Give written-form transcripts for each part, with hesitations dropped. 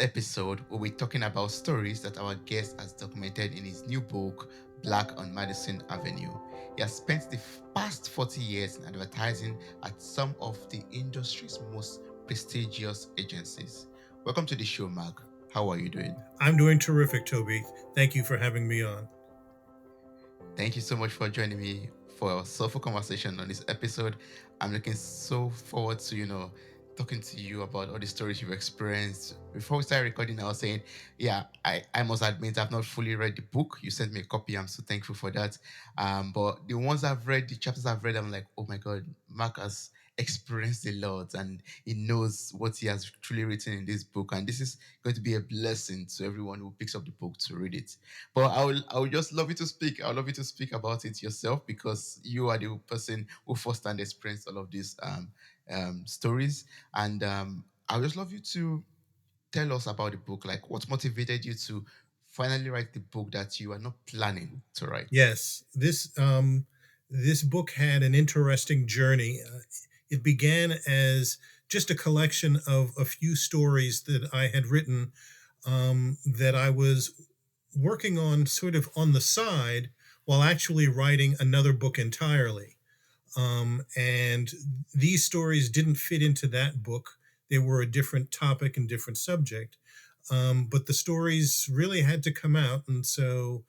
episode, we'll be talking about stories that our guest has documented in his new book, Black on Madison Avenue. He has spent the past 40 years in advertising at some of the industry's most prestigious agencies. Welcome to the show, Mark. How are you doing? I'm doing terrific, Toby. Thank you for having me on. Thank you so much for joining me for a soulful conversation on this episode. I'm looking so forward to, talking to you about all the stories you've experienced. Before we start recording, I was saying, yeah, I must admit I've not fully read the book. You sent me a copy. I'm so thankful for that. But the ones I've read, the chapters I've read, I'm like, oh my God, Mark has experienced a lot and he knows what he has truly written in this book. And this is going to be a blessing to everyone who picks up the book to read it. But I would just love you to speak. I would love you to speak about it yourself because you are the person who firsthand experienced all of these stories. And I would just love you to tell us about the book. Like, what motivated you to finally write the book that you are not planning to write? Yes, this book had an interesting journey. It began as just a collection of a few stories that I had written that I was working on sort of on the side while actually writing another book entirely. And these stories didn't fit into that book. They were a different topic and different subject. But the stories really had to come out. And so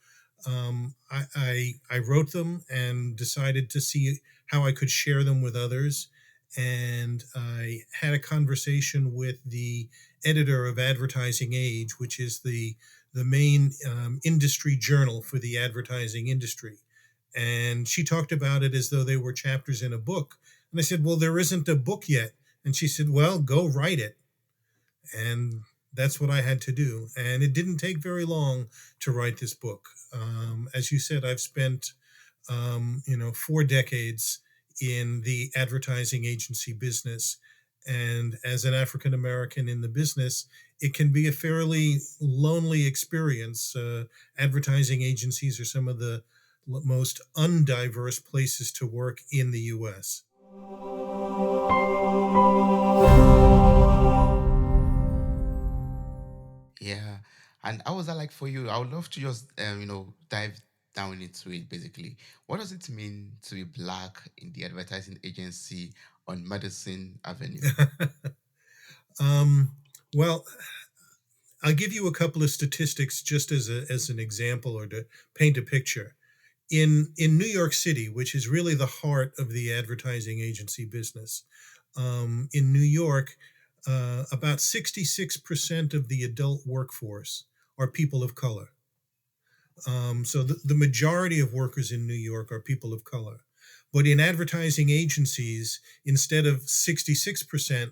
I wrote them and decided to see how I could share them with others. And I had a conversation with the editor of Advertising Age, which is the main industry journal for the advertising industry. And she talked about it as though they were chapters in a book. And I said, well, there isn't a book yet. And she said, well, go write it. And that's what I had to do. And it didn't take very long to write this book. As you said, I've spent, 4 decades in the advertising agency business. And as an African American in the business, it can be a fairly lonely experience. Advertising agencies are some of the most undiverse places to work in the US. Yeah. And how was that like for you? I would love to just, dive down into it basically. What does it mean to be black in the advertising agency on Madison Avenue? um, well, I'll give you a couple of statistics just as an example or to paint a picture. In New York City, which is really the heart of the advertising agency business, in New York, about 66% of the adult workforce are people of color. So the majority of workers in New York are people of color. But in advertising agencies, instead of 66%,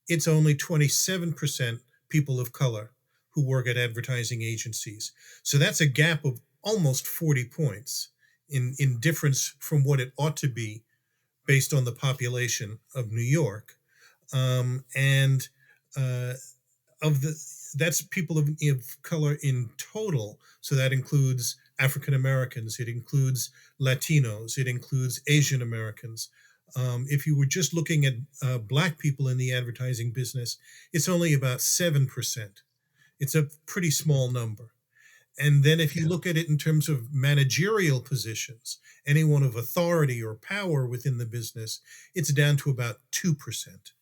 it's only 27% people of color who work at advertising agencies. So that's a gap of almost 40 points in difference from what it ought to be based on the population of New York. And of the That's people of color in total. So that includes African Americans, it includes Latinos, it includes Asian Americans. If you were just looking at Black people in the advertising business, it's only about 7%. It's a pretty small number. And then if you Yeah. look at it in terms of managerial positions, anyone of authority or power within the business, it's down to about 2%.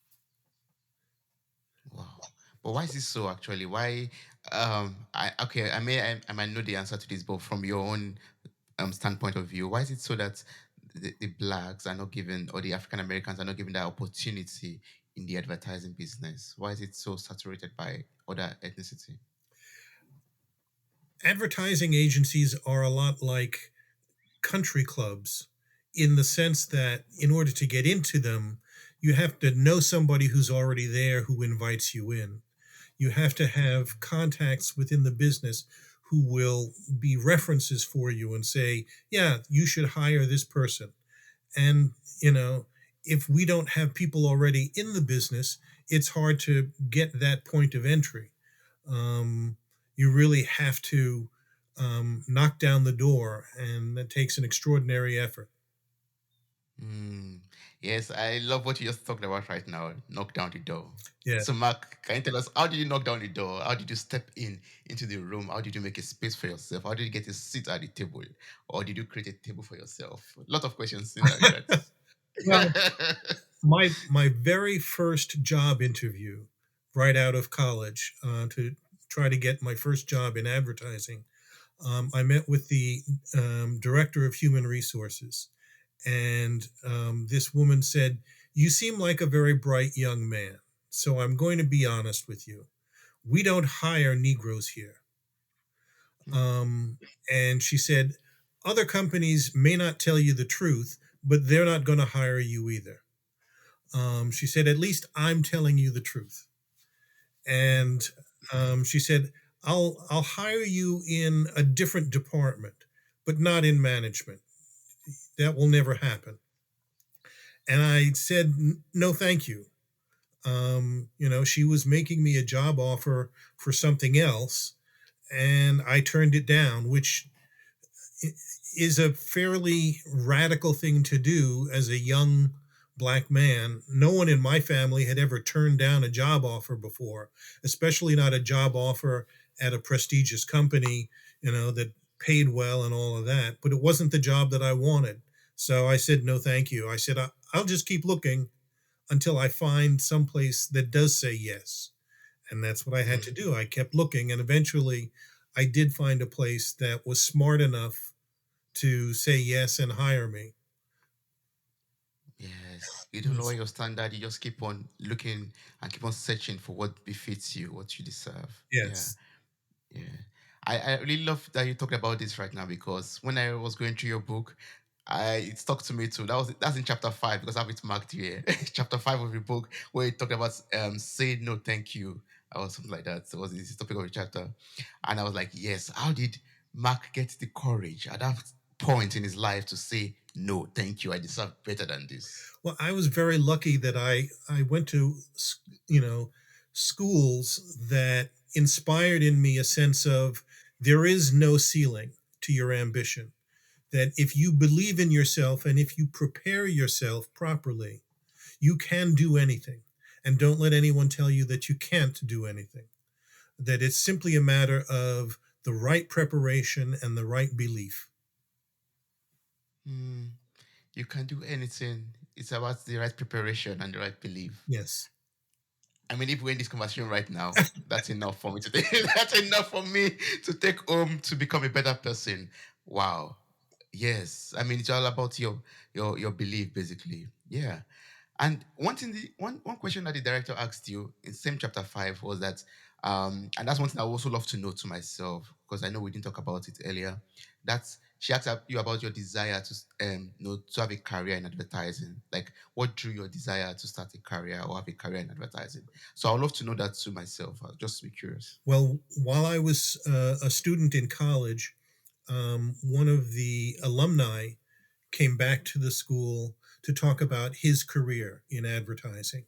Wow. But why is this so actually? Why I okay, I might know the answer to this, but from your own standpoint of view, why is it so that the blacks are not given or the African Americans are not given that opportunity in the advertising business? Why is it so saturated by other ethnicity? Advertising agencies are a lot like country clubs in the sense that in order to get into them, you have to know somebody who's already there who invites you in. You have to have contacts within the business who will be references for you and say, yeah, you should hire this person. And, if we don't have people already in the business, it's hard to get that point of entry. You really have to knock down the door, and that takes an extraordinary effort. Mm. Yes, I love what you just talked about right now. Knock down the door. Yeah. So, Mark, can you tell us how did you knock down the door? How did you step in into the room? How did you make a space for yourself? How did you get a seat at the table, or did you create a table for yourself? A lot of questions in like that. Well, my very first job interview right out of college, to try to get my first job in advertising, I met with the director of human resources, and this woman said, "You seem like a very bright young man, so I'm going to be honest with you. We don't hire Negroes here." Hmm. Um, and she said, "Other companies may not tell you the truth, but they're not going to hire you either." She said, "At least I'm telling you the truth." And she said, I'll hire you in a different department, but not in management. That will never happen." And I said, "No, thank you." She was making me a job offer for something else, and I turned it down, which is a fairly radical thing to do as a young black man. No one in my family had ever turned down a job offer before, especially not a job offer at a prestigious company, that paid well and all of that. But it wasn't the job that I wanted. So I said, "No, thank you." I said, I'll just keep looking until I find someplace that does say yes." And that's what I had to Hmm. do. I kept looking, and eventually I did find a place that was smart enough to say yes and hire me. Yes, you don't lower Yes. your standard. You just keep on looking and keep on searching for what befits you, what you deserve. Yeah. Yes. Yeah. I really love that you talked about this right now because when I was going through your book, it stuck to me too. That's in chapter 5 because I have it marked here. Chapter 5 of the book where you talked about say no thank you or something like that. So it was the topic of the chapter. And I was like, yes, how did Mark get the courage at that point in his life to say no, thank you. I deserve better than this. Well, I was very lucky that I went to you know schools that inspired in me a sense of there is no ceiling to your ambition. That if you believe in yourself and if you prepare yourself properly, you can do anything. And don't let anyone tell you that you can't do anything. That it's simply a matter of the right preparation and the right belief. Hmm, you can do anything. It's about the right preparation and the right belief. Yes. I mean, if we're in this conversation right now, that's enough for me to take. That's enough for me to take home to become a better person. Wow. Yes. I mean, it's all about your belief, basically. Yeah. And one question that the director asked you in same chapter 5 was that, and that's one thing I would also love to know to myself because I know we didn't talk about it earlier. That's she asked you about your desire to to have a career in advertising. Like, what drew your desire to start a career or have a career in advertising? So I would love to know that to myself. I'll just be curious. Well, while I was a student in college, one of the alumni came back to the school to talk about his career in advertising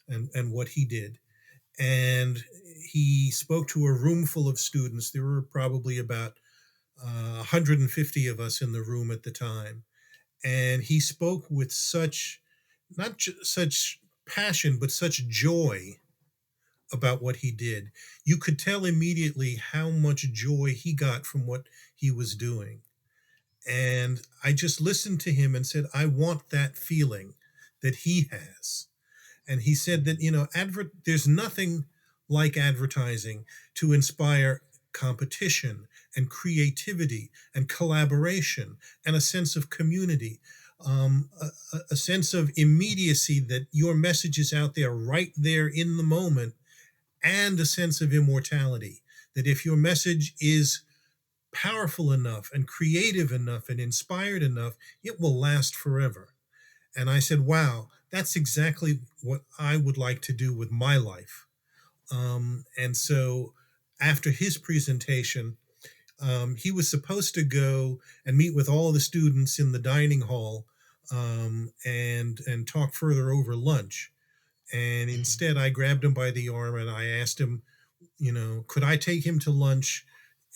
and what he did. And he spoke to a room full of students. There were probably about 150 of us in the room at the time. And he spoke with such, not such passion, but such joy about what he did. You could tell immediately how much joy he got from what he was doing. And I just listened to him and said, I want that feeling that he has. And he said that, there's nothing like advertising to inspire competition and creativity and collaboration and a sense of community, a sense of immediacy that your message is out there right there in the moment, and a sense of immortality. That if your message is powerful enough and creative enough and inspired enough, it will last forever. And I said, wow, that's exactly what I would like to do with my life. And so after his presentation, he was supposed to go and meet with all the students in the dining hall, and talk further over lunch. And Mhm. instead, I grabbed him by the arm and I asked him, could I take him to lunch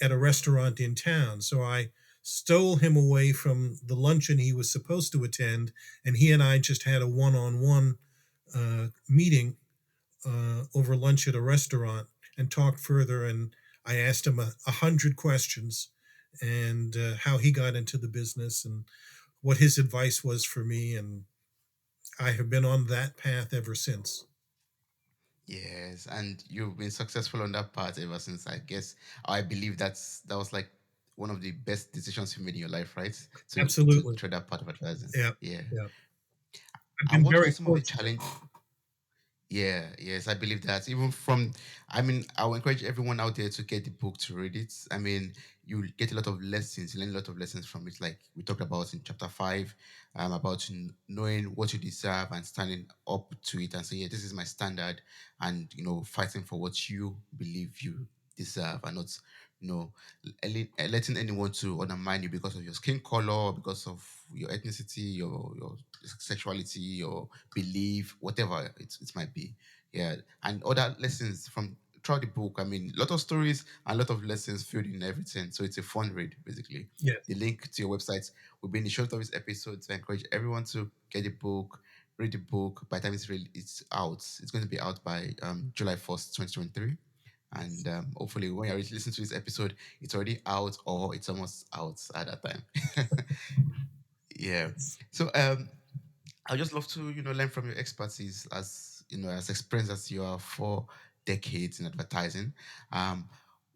at a restaurant in town? So I stole him away from the luncheon he was supposed to attend, and he and I just had a one-on-one meeting over lunch at a restaurant and talked further. And I asked him 100 questions, and how he got into the business and what his advice was for me. And I have been on that path ever since. Yes, and you've been successful on that part ever since. I guess I believe that was like one of the best decisions you made in your life, right? To Absolutely. try that part of advertising. Yeah. Yeah. Yeah. I've And been what were very some of the fortunate. challenge? Yeah, yes, I believe that. Even from, I mean, I will encourage everyone out there to get the book to read it. I mean, you get a lot of lessons, learn a lot of lessons from it. Like we talked about in chapter 5, about knowing what you deserve and standing up to it and say, yeah, this is my standard, and fighting for what you believe you deserve, and not, letting anyone to undermine you because of your skin color, because of your ethnicity, your sexuality, your belief, whatever it might be. Yeah, and other lessons from throughout the book. I mean, a lot of stories and a lot of lessons filled in everything. So it's a fun read, basically. Yes. The link to your website will be in the show of this episode. So I encourage everyone to get the book, read the book. By the time it's out, it's going to be out by July 1st, 2023. And hopefully, when you're listening to this episode, it's already out or it's almost out at that time. Yeah. Yes. So I just love to learn from your expertise, as as experienced as you are for decades in advertising. Um,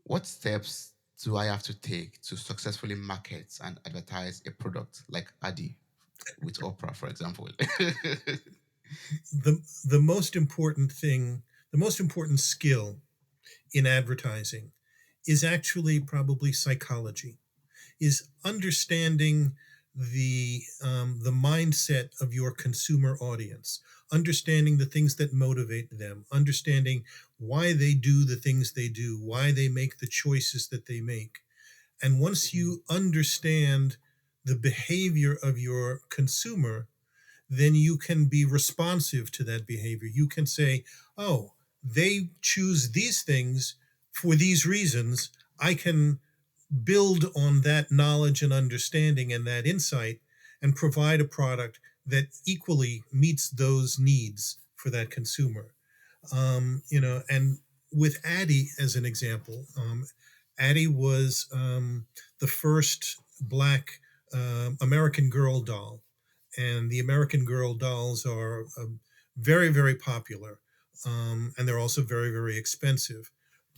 what steps do I have to take to successfully market and advertise a product like Adi with Oprah, for example? The most important thing, the most important skill in advertising is actually probably psychology, is understanding the mindset of your consumer audience, understanding the things that motivate them, understanding why they do the things they do, why they make the choices that they make. And once Mhm. you understand the behavior of your consumer, then you can be responsive to that behavior. You can say, oh, they choose these things for these reasons. I can build on that knowledge and understanding and that insight and provide a product that equally meets those needs for that consumer. And with Addie as an example, Addie was the first Black American Girl doll, and the American Girl dolls are very, very popular, and they're also very, very expensive.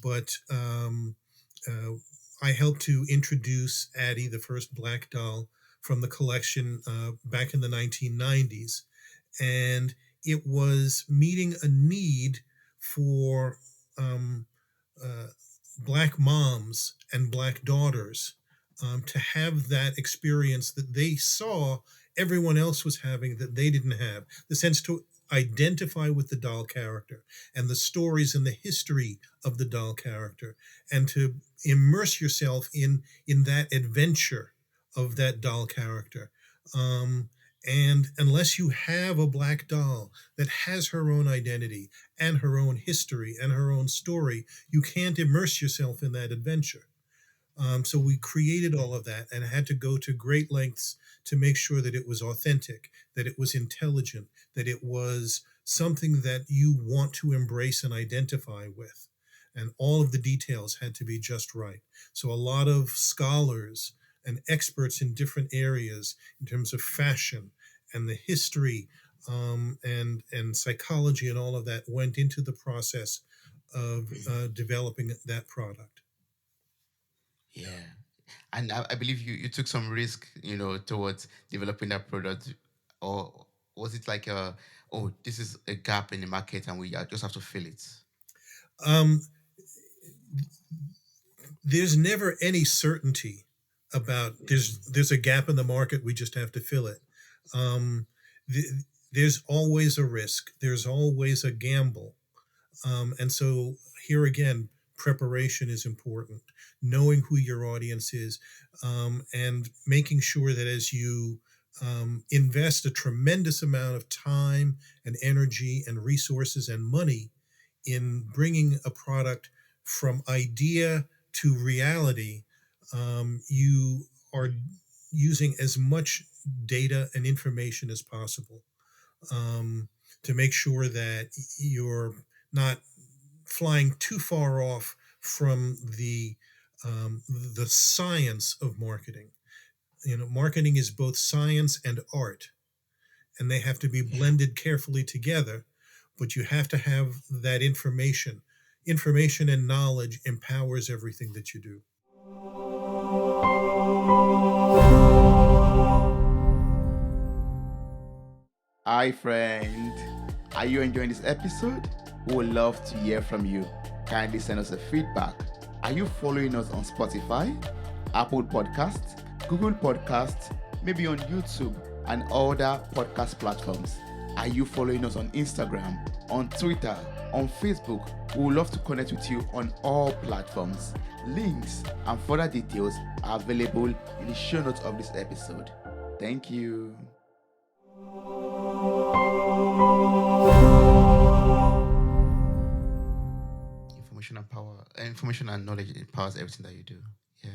But uh, I helped to introduce Addie, the first Black doll from the collection, back in the 1990s, and it was meeting a need for um, uh, Black moms and Black daughters to have that experience that they saw everyone else was having that they didn't have. The sense to identify with the doll character and the stories and the history of the doll character, and to immerse yourself in that adventure of that doll character. Um, and unless you have a Black doll that has her own identity and her own history and her own story, you can't immerse yourself in that adventure. So we created all of that and had to go to great lengths to make sure that it was authentic, that it was intelligent, that it was something that you want to embrace and identify with. And all of the details had to be just right. So a lot of scholars and experts in different areas in terms of fashion and the history, and psychology and all of that went into the process of developing that product. Yeah. And I believe you took some risk, towards developing that product, or was it like oh, this is a gap in the market and we just have to fill it? Um, there's never any certainty about there's a gap in the market, we just have to fill it. um, there's always a risk, there's always a gamble. And so here again, preparation is important, knowing who your audience is, and making sure that as you invest a tremendous amount of time and energy and resources and money in bringing a product from idea to reality, you are using as much data and information as possible, um, to make sure that you're not flying too far off from the science of marketing. Marketing is both science and art, and they have to be Yeah. blended carefully together. But you have to have that information. Information and knowledge empowers everything that you do. Hi, friend. Are you enjoying this episode? We would love to hear from you. Kindly send us a feedback. Are you following us on Spotify, Apple Podcasts, Google Podcasts, maybe on YouTube and other podcast platforms? Are you following us on Instagram, on Twitter, on Facebook? We would love to connect with you on all platforms. Links and further details are available in the show notes of this episode. Thank you. Information and knowledge empowers everything that you do. Yeah.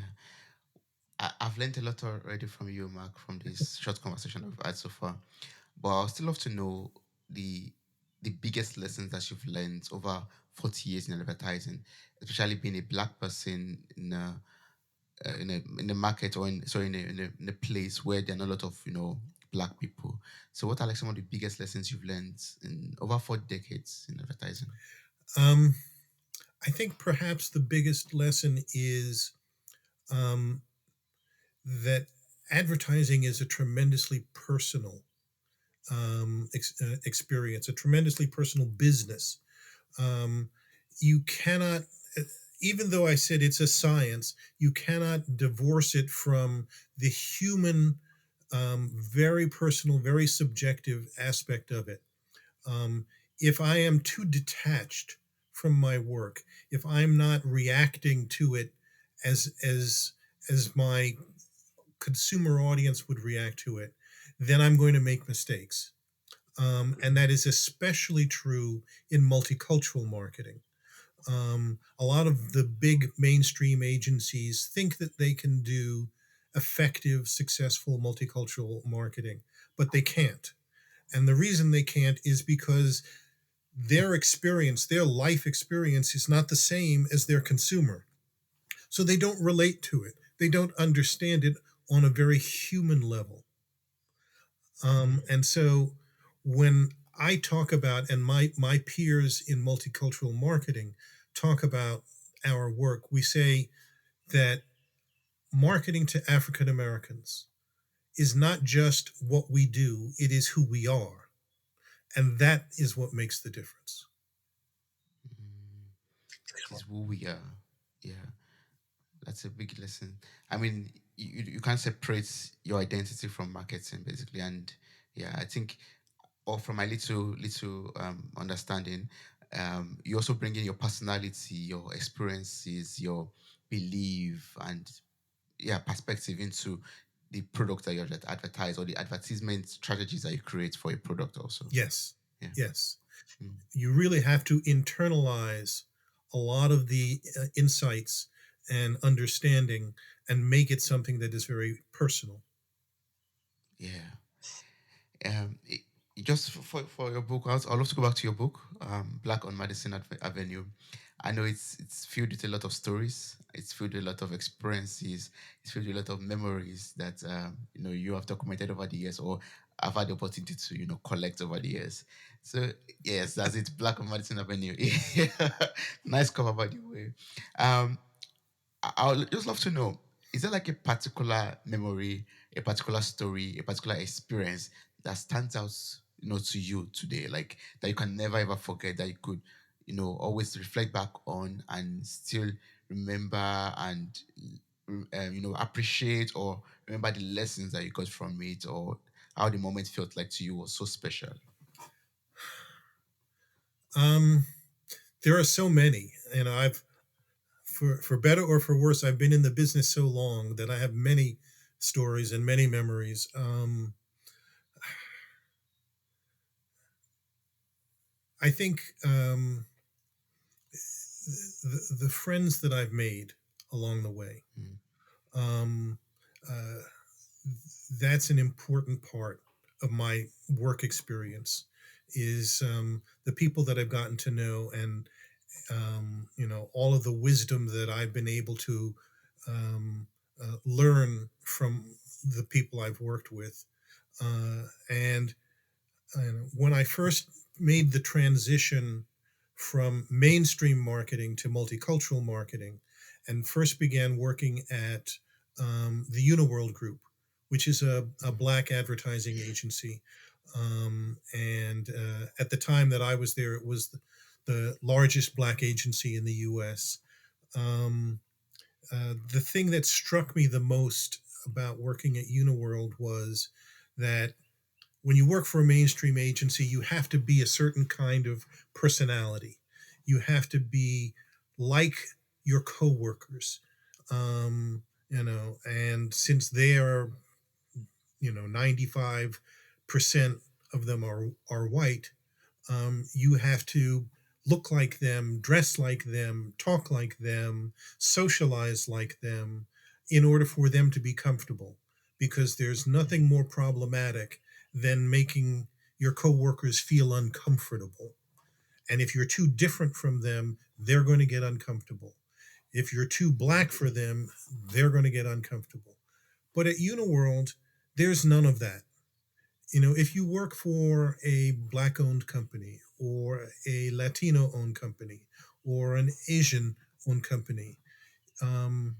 I've learned a lot already from you, Mark, from this short conversation we've had so far. But I'd still love to know the the biggest lessons that you've learned over 40 years in advertising, especially being a black person in a market or in a place where there are not a lot of black people. So what are like some of the biggest lessons you've learned in over 4 decades in advertising? Um, I think perhaps the biggest lesson is um, that advertising is a tremendously personal experience, a tremendously personal business. Um, you cannot, even though I said it's a science, you cannot divorce it from the human, very personal, very subjective aspect of it. Um, if I am too detached from my work, if I'm not reacting to it as my consumer audience would react to it, then I'm going to make mistakes. And that is especially true in multicultural marketing. A lot of the big mainstream agencies think that they can do effective, successful multicultural marketing, but they can't. And the reason they can't is because their experience, their life experience, is not the same as their consumer. So they don't relate to it, they don't understand it on a very human level. And so when I talk about, and my peers in multicultural marketing talk about our work, we say that marketing to African Americans is not just what we do, it is who we are. And that is what makes the difference. Mm, it is who we are. Yeah. That's a big lesson. I mean, you can't separate your identity from marketing, basically. And yeah, I think, or from my little understanding, you also bring in your personality, your experiences, your belief, and yeah, perspective into the product that you advertise or the advertisement strategies that you create for a product. Also, Yes, yeah. yes. Mm. You really have to internalize a lot of the insights and understanding and make it something that is very personal. Yeah. It, just for your book, I'd love to go back to your book, Black on Madison Avenue. I know it's filled with a lot of stories. It's filled with a lot of experiences. It's filled with a lot of memories that you have documented over the years, or I've had the opportunity to collect over the years. So yes, that's it. Black on Madison Avenue. Nice cover, by the way. Um, I would just love to know, is there like a particular memory, a particular story, a particular experience that stands out, to you today, like that you can never ever forget, that you could, always reflect back on and still remember and, appreciate or remember the lessons that you got from it, or how the moment felt like to you was so special? Um, there are so many, and I've, for better or for worse, I've been in the business so long that I have many stories and many memories. I think the friends that I've made along the way. Mm. Um, uh, that's an important part of my work experience is the people that I've gotten to know, and all of the wisdom that I've been able to um, learn from the people I've worked with. And when I first made the transition from mainstream marketing to multicultural marketing, and first began working at the Uniworld Group, which is a black advertising agency. And at the time that I was there, it was the largest black agency in the US. Um, the thing that struck me the most about working at Uniworld was that when you work for a mainstream agency, you have to be a certain kind of personality. You have to be like your coworkers. And since they are, 95% of them are white, you have to look like them, dress like them, talk like them, socialize like them in order for them to be comfortable. Because there's nothing more problematic than making your coworkers feel uncomfortable. And if you're too different from them, they're going to get uncomfortable. If you're too black for them, they're going to get uncomfortable. But at Uniworld, there's none of that. If you work for a black owned company or a Latino owned company or an Asian owned company, um,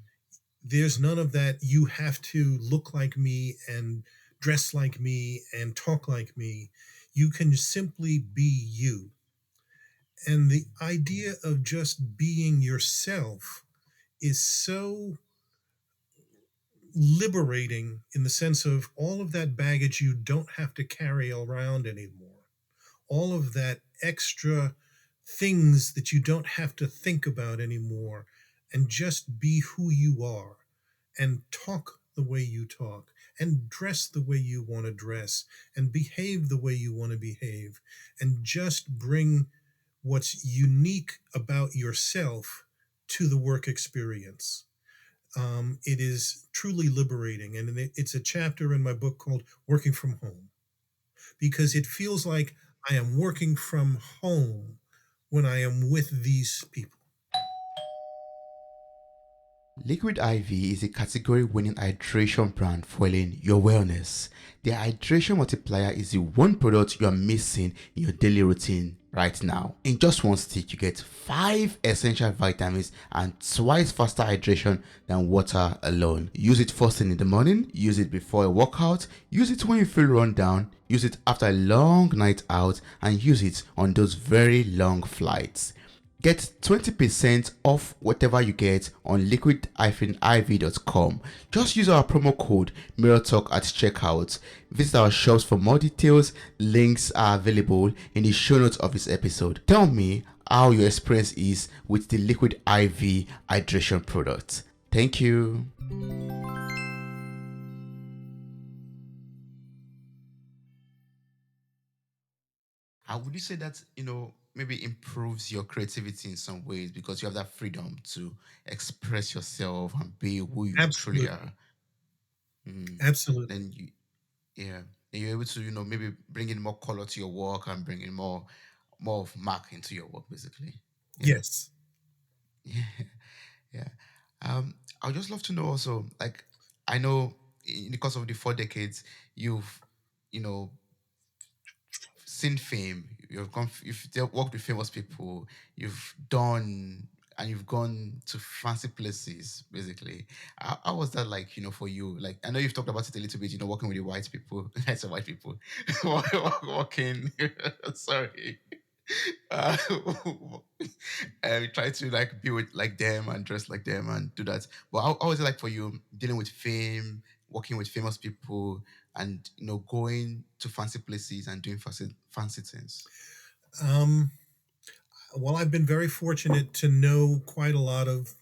there's none of that. You have to look like me and dress like me and talk like me. You can simply be you. And the idea of just being yourself is so liberating in the sense of all of that baggage you don't have to carry around anymore, all of that extra things that you don't have to think about anymore, and just be who you are and talk the way you talk and dress the way you want to dress and behave the way you want to behave, and just bring what's unique about yourself to the work experience. It is truly liberating. And it's a chapter in my book called Working from Home, because it feels like I am working from home when I am with these people. Liquid IV is a category winning hydration brand fueling your wellness. The hydration multiplier is the one product you are missing in your daily routine right now. In just one stick, you get 5 essential vitamins and twice faster hydration than water alone. Use it first thing in the morning, use it before a workout, use it when you feel run down, use it after a long night out, and use it on those very long flights. Get 20% off whatever you get on liquid-iv.com. Just use our promo code MirrorTalk at checkout. Visit our shops for more details. Links are available in the show notes of this episode. Tell me how your experience is with the Liquid IV hydration product. Thank you. How would you say that, maybe improves your creativity in some ways because you have that freedom to express yourself and be who you truly Absolutely. are? Mm. Absolutely. Then yeah, then you're able to, maybe bring in more color to your work and bring in more of mark into your work, basically. Yeah. Yes. Yeah. Yeah. I would just love to know also, like, I know in the course of the 4 decades, you've, you know, seen fame, you've worked with famous people, you've done and you've gone to fancy places, basically. How was that like, for you? Like, I know you've talked about it a little bit, working with the white people, lots of white people, working, sorry. Uh, try to like be with like them and dress like them and do that. But how was it like for you dealing with fame, working with famous people, and going to fancy places and doing fancy things? Um, well, I've been very fortunate to know quite a lot of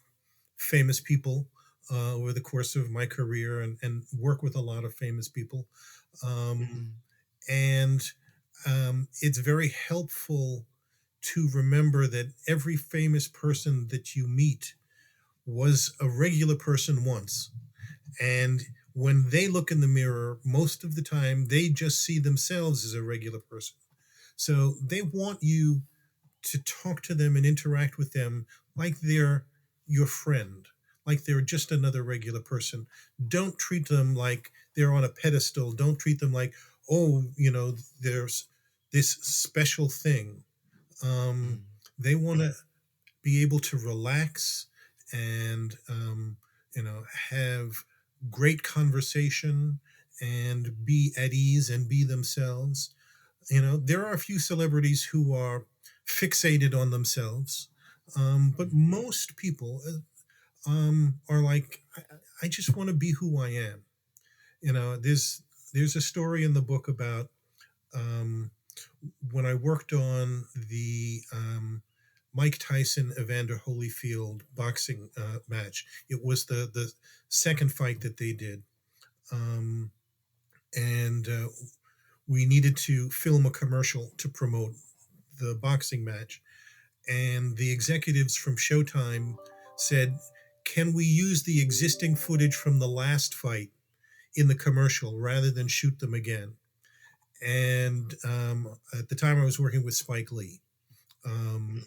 famous people over the course of my career, and work with a lot of famous people. Um, Mm, and it's very helpful to remember that every famous person that you meet was a regular person once. And when they look in the mirror, most of the time they just see themselves as a regular person. So they want you to talk to them and interact with them like they're your friend, like they're just another regular person. Don't treat them like they're on a pedestal. Don't treat them like, oh, there's this special thing. Um, Mm, they want to be able to relax and, have great conversation and be at ease and be themselves. There are a few celebrities who are fixated on themselves, but mm, most people are like, I just want to be who I am. There's a story in the book about um, when I worked on the Mike Tyson Evander Holyfield boxing match. It was the second fight that they did, um, and we needed to film a commercial to promote the boxing match. And the executives from Showtime said, "Can we use the existing footage from the last fight in the commercial rather than shoot them again?" And at the time, I was working with Spike Lee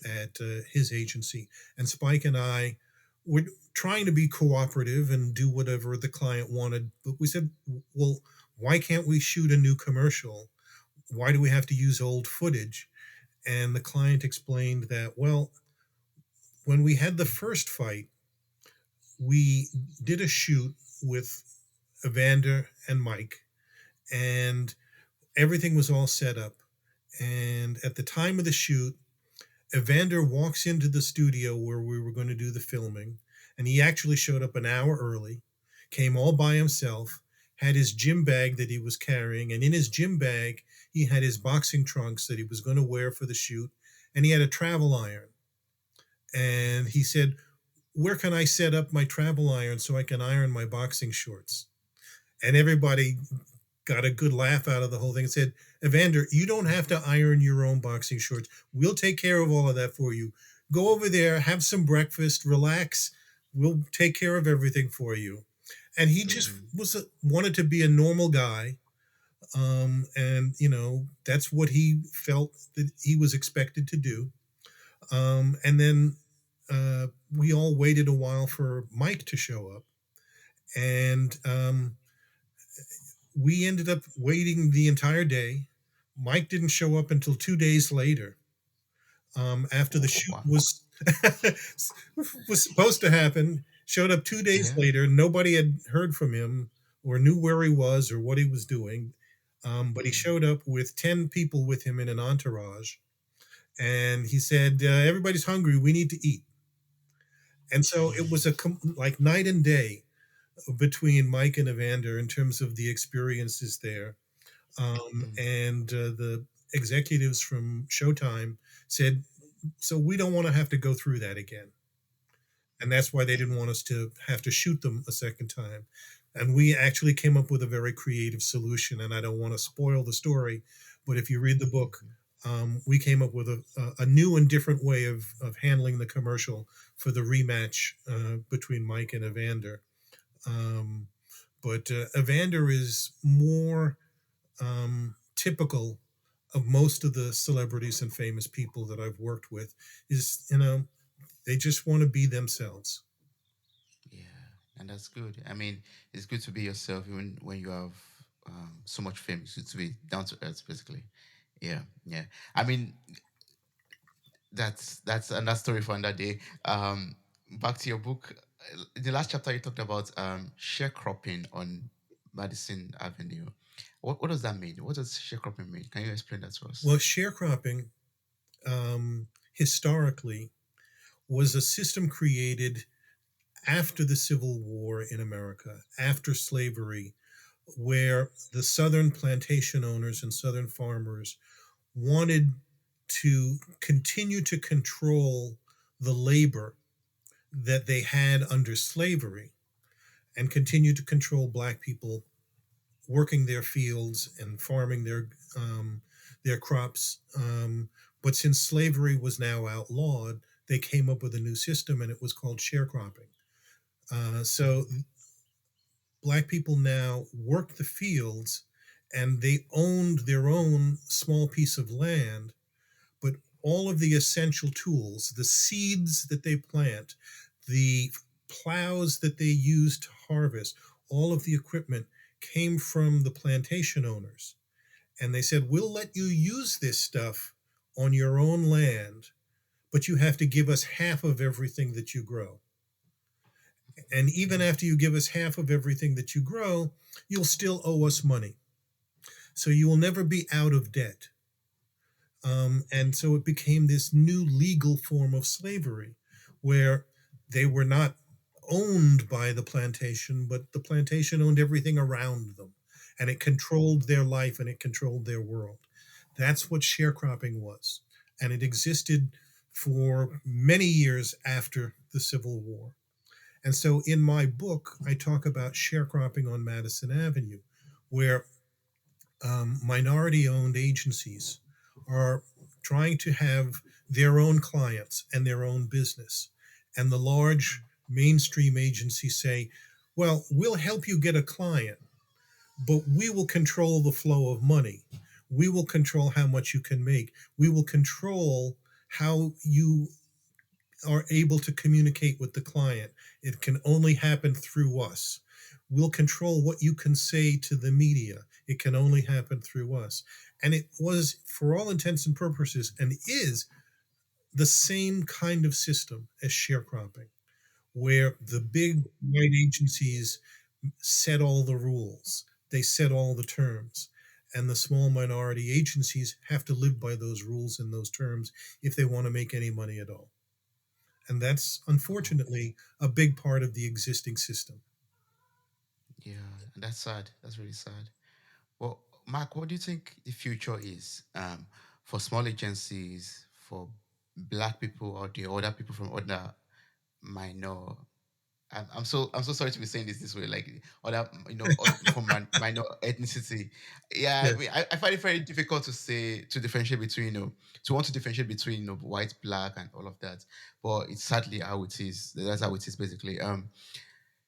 at his agency, and Spike and I were trying to be cooperative and do whatever the client wanted. But we said, "Well, why can't we shoot a new commercial? Why do we have to use old footage?" And the client explained that, well, when we had the first fight, we did a shoot with Evander and Mike, and everything was all set up. And at the time of the shoot, Evander walks into the studio where we were going to do the filming, and he actually showed up an hour early, came all by himself, had his gym bag that he was carrying, and in his gym bag, he had his boxing trunks that he was going to wear for the shoot, and he had a travel iron. And he said, "Where can I set up my travel iron so I can iron my boxing shorts?" And everybody got a good laugh out of the whole thing and said, "Evander, you don't have to iron your own boxing shorts. We'll take care of all of that for you. Go over there, have some breakfast, relax. We'll take care of everything for you." And he just mm, wanted to be a normal guy. And, that's what he felt that he was expected to do. And then we all waited a while for Mike to show up. And we ended up waiting the entire day. Mike didn't show up until 2 days later, after the oh, shoot wow. was supposed to happen. Showed up 2 days Yeah. later. Nobody had heard from him or knew where he was or what he was doing. But he Mm, showed up with 10 people with him in an entourage. And he said, "Everybody's hungry. We need to eat." And so it was like night and day between Mike and Evander in terms of the experiences there. mm, And the executives from Showtime said, "So we don't want to have to go through that again." And that's why they didn't want us to have to shoot them a second time. And we actually came up with a very creative solution. And I don't want to spoil the story, but if you read the book, mhm. we came up with a new and different way of handling the commercial for the rematch between Mike and Evander. Um, but Evander is more typical of most of the celebrities and famous people that I've worked with. Is, they just want to be themselves. Yeah, and that's good. I mean, it's good to be yourself even when you have so much fame. It's good to be down to earth, basically. Yeah, yeah. I mean, that's another story for another day. Back to your book. The last chapter you talked about sharecropping on Madison Avenue. What does that mean? What does sharecropping mean? Can you explain that to us? Well, sharecropping, historically, was a system created after the Civil War in America, after slavery, where the Southern plantation owners and Southern farmers wanted to continue to control the labor that they had under slavery and continue to control Black people working their fields and farming their crops. But since slavery was now outlawed, they came up with a new system, and it was called sharecropping. So Black people now work the fields and they owned their own small piece of land, but all of the essential tools, the seeds that they plant, the plows that they use to harvest, all of the equipment came from the plantation owners. And they said, we'll let you use this stuff on your own land, but you have to give us half of everything that you grow. And even after you give us half of everything that you grow, you'll still owe us money. So you will never be out of debt. And so it became this new legal form of slavery where they were not owned by the plantation, but the plantation owned everything around them. And it controlled their life and it controlled their world. That's what sharecropping was. And it existed for many years after the Civil War. And so in my book, I talk about sharecropping on Madison Avenue, where minority owned agencies are trying to have their own clients and their own business. And the large mainstream agencies say, well, we'll help you get a client, but we will control the flow of money. We will control how much you can make. We will control how you are able to communicate with the client. It can only happen through us. We'll control what you can say to the media. It can only happen through us. And it was, for all intents and purposes, and is the same kind of system as sharecropping, where the big white agencies set all the rules, they set all the terms. And the small minority agencies have to live by those rules and those terms if they want to make any money at all. And that's Oh, unfortunately a big part of the existing system. yeah, and that's sad. That's really sad. Well, Mark, what do you think the future is for small agencies, for black people or the other people from other minor? I'm so sorry to be saying this way, like other from minor ethnicity. Yeah, I, Yes. mean, I find it very difficult to say to differentiate between to want to differentiate between white, black, and all of that. But it's sadly how it is. That's how it is basically.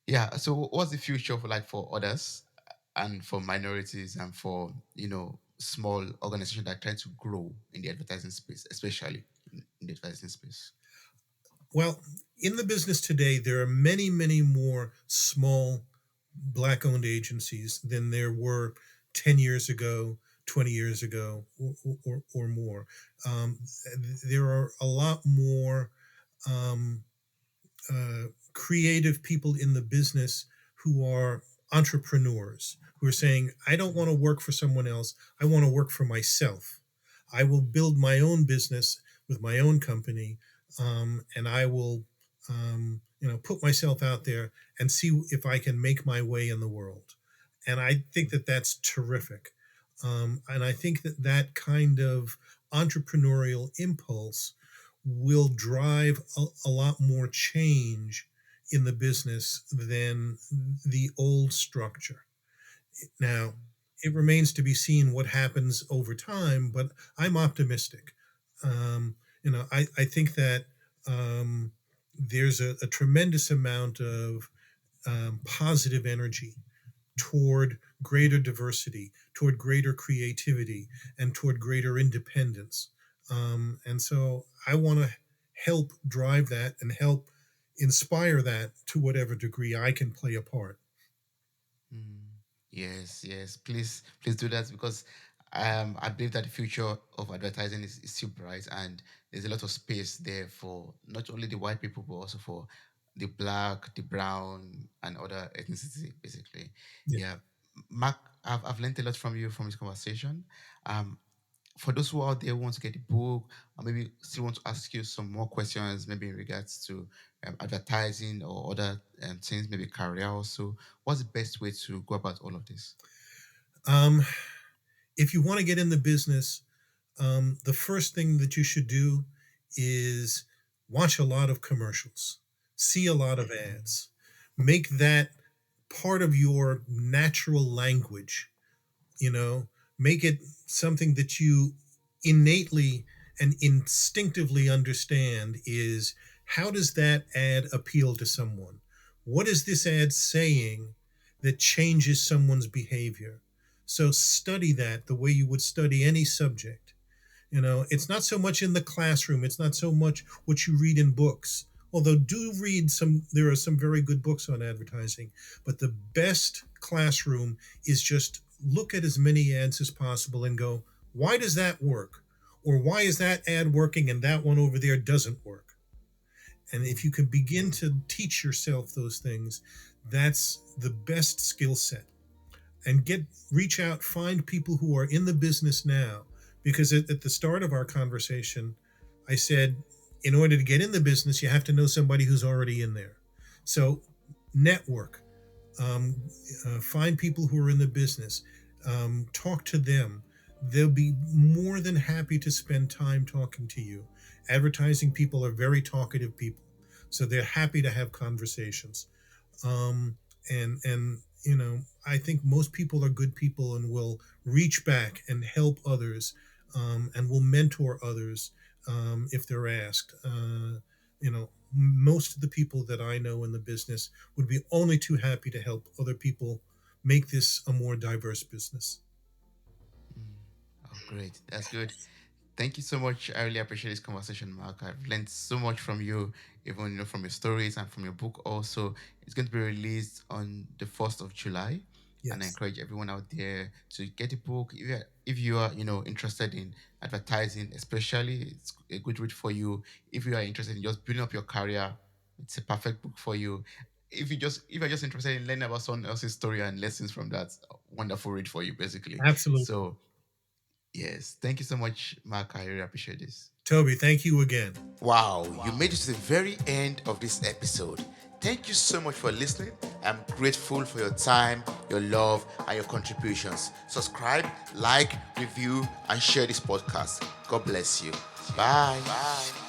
Yeah. So what's the future for like for others and for minorities and for small organizations that are trying to grow in the advertising space, especially in the advertising space? Well, in the business today, there are many, many more small black owned agencies than there were 10 years ago, 20 years ago, or more. Um, there are a lot more um, uh, creative people in the business who are entrepreneurs who are saying, I don't want to work for someone else. I want to work for myself. I will build my own business with my own company, and I will, put myself out there and see if I can make my way in the world. And I think that that's terrific. And I think that that kind of entrepreneurial impulse will drive a lot more change in the business than the old structure. Now, it remains to be seen what happens over time, but I'm optimistic. I think that there's a tremendous amount of positive energy toward greater diversity, toward greater creativity, and toward greater independence. And so I want to help drive that and help inspire that to whatever degree I can play a part. Mm. Yes, yes. Please do that because I believe that the future of advertising is still bright and there's a lot of space there for not only the white people but also for the black, the brown, and other ethnicity, basically. Yeah. Yeah. Mark, I've learned a lot from you from this conversation. Um, for those who out there who want to get the book, or maybe still want to ask you some more questions, maybe in regards to advertising or other things, maybe career also, what's the best way to go about all of this? Um, if you want to get in the business, the first thing that you should do is watch a lot of commercials, see a lot of ads, make that part of your natural language. you know Make it something that you innately and instinctively understand. Is how does that ad appeal to someone? What is this ad saying that changes someone's behavior. So study that the way you would study any subject. It's not so much in the classroom, it's not so much what you read in books. Although do read some, there are some very good books on advertising, but the best classroom is just look at as many ads as possible and go, why does that work? Or why is that ad working and that one over there doesn't work? And if you can begin to teach yourself those things, that's the best skill set. And reach out, find people who are in the business now. Because at the start of our conversation, I said, in order to get in the business, you have to know somebody who's already in there. So network, um, find people who are in the business, talk to them. They'll be more than happy to spend time talking to you. Advertising people are very talkative people, so they're happy to have conversations. Um, and I think most people are good people and will reach back and help others, and will mentor others if they're asked. Most of the people that I know in the business would be only too happy to help other people make this a more diverse business. Mm. Oh, great. That's good. Thank you so much. I really appreciate this conversation, Mark. I've learned so much from you, even from your stories and from your book. Also, it's going to be released on the 1st of July, and I Yes, encourage everyone out there to get the book. If you are interested in advertising, especially, it's a good read for you. If you are interested in just building up your career, it's a perfect book for you. If you're just interested in learning about someone else's story and lessons from that, wonderful read for you, basically. absolutely. So yes, thank you so much, Mark. I really appreciate this. Toby, thank you again. Wow, you made it to the very end of this episode. Thank you so much for listening. I'm grateful for your time, your love, and your contributions. Subscribe, like, review, and share this podcast. God bless you. Bye. Bye.